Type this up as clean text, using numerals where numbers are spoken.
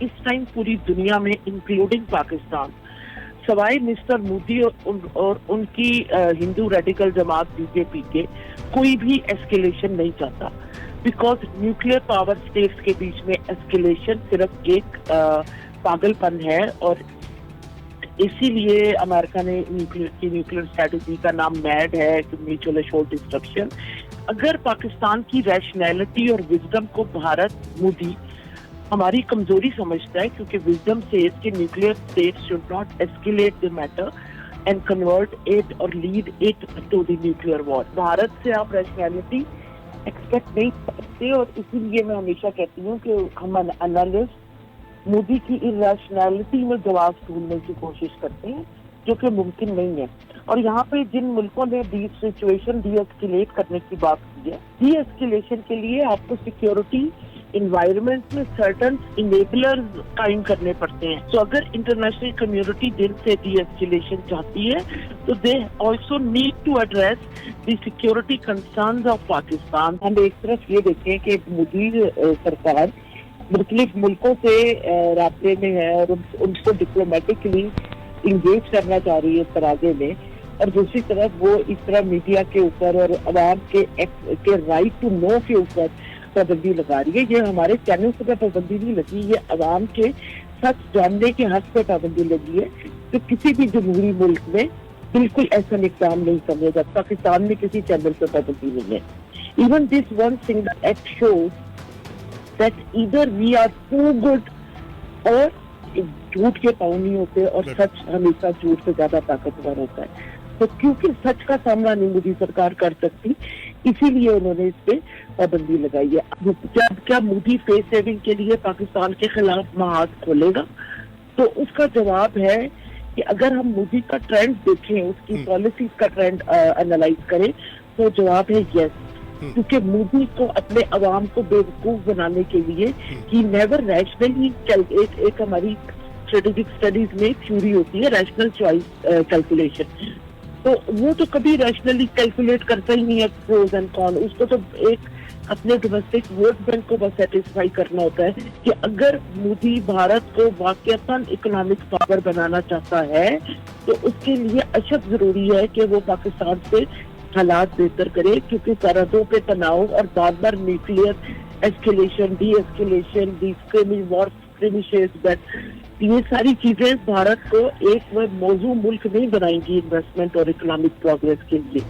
इस टाइम पूरी दुनिया में इंक्लूडिंग पाकिस्तान सवाए मिस्टर मोदी और उनकी हिंदू रेडिकल जमात बीजेपी के कोई भी एस्केलेशन नहीं चाहता, बिकॉज न्यूक्लियर पावर स्टेट्स के बीच में एस्केलेशन सिर्फ एक पागलपन है। और इसीलिए अमेरिका ने न्यूक्लियर स्ट्रेटजी का नाम मैड है, म्यूचुअल एश्योर्ड डिस्ट्रक्शन। अगर पाकिस्तान की रैशनैलिटी और विजडम को भारत मोदी हमारी कमजोरी समझता है, क्योंकि विजडम सेज कि nuclear states should not escalate the matter and convert it or lead it to the nuclear war. Bharat से आप रैशनैलिटी एक्सपेक्ट नहीं करते, और इसीलिए मैं हमेशा कहती हूँ कि हम एनालिस्ट मोदी की इरैशनैलिटी में जवाब ढूंढने की कोशिश करते हैं, जो कि मुमकिन नहीं है। और यहाँ पे जिन मुल्कों ने सिचुएशन डी एस्केलेट करने की बात की है, डी एस्केलेशन के लिए आपको सिक्योरिटी इन्वायरमेंट में सर्टन इनेबलर्स कायम करने पड़ते हैं। तो अगर इंटरनेशनल कम्युनिटी दिल से डी एस्केलेशन चाहती है, तो they also need to address the security concerns of Pakistan. हम एक तरफ ये देखें कि मोदी सरकार मुख्तलिफ मुल्कों से राब्ते में है और उनको डिप्लोमेटिकली इंगेज करना चाह रही है इस तराजे में, और दूसरी तरफ वो इस तरह मीडिया के ऊपर और अवाम के राइट टू नो के ऊपर पाबंदी लगा रही है। ये हमारे चैनल पर पाबंदी नहीं लगी, ये अवाम के सच जानने के हक पे पाबंदी लगी है। तो किसी भी जमहूरी मुल्क में बिल्कुल ऐसा इक़दाम नहीं समझेगा। पाकिस्तान में किसी चैनल पर पाबंदी नहीं है। Even this one single act shows that either we are too good, और झूठ के पाँव नहीं होते, और सच हमेशा झूठ से ज्यादा ताकतवर होता है। तो क्योंकि सच का सामना नहीं मोदी सरकार कर सकती, इसीलिए उन्होंने इस पे पाबंदी लगाई है। क्या मोदी फेस सेविंग के लिए पाकिस्तान के खिलाफ महाज खोलेगा? तो उसका जवाब है कि अगर हम मोदी का ट्रेंड देखें, उसकी पॉलिसीज का ट्रेंड एनालाइज करें, तो जवाब है यस। क्योंकि मोदी को अपने अवाम को बेवकूफ बनाने के लिए ही नेवर रैशनली एक हमारी स्ट्रेटेजिक स्टडीज में थ्योरी होती है रैशनल चॉइस कैलकुलेशन, तो वो तो कभी रैशनली कैलकुलेट करता ही नहीं है प्रोज एंड कॉन। उसको तो एक अपने डोमेस्टिक वोट बैंक को बस सेटिस्फाई करना होता है कि अगर मोदी भारत को वाकईतन इकोनॉमिक पावर बनाना चाहता है, तो उसके लिए अशद जरूरी है कि वो पाकिस्तान से हालात बेहतर करे, क्योंकि सरहदों पे तनाव और बार बार nuclear escalation, deescalation, war ये सारी चीजें भारत को एक मौजू मुल्क नहीं बनाएंगी इन्वेस्टमेंट और इकोनॉमिक प्रोग्रेस के लिए।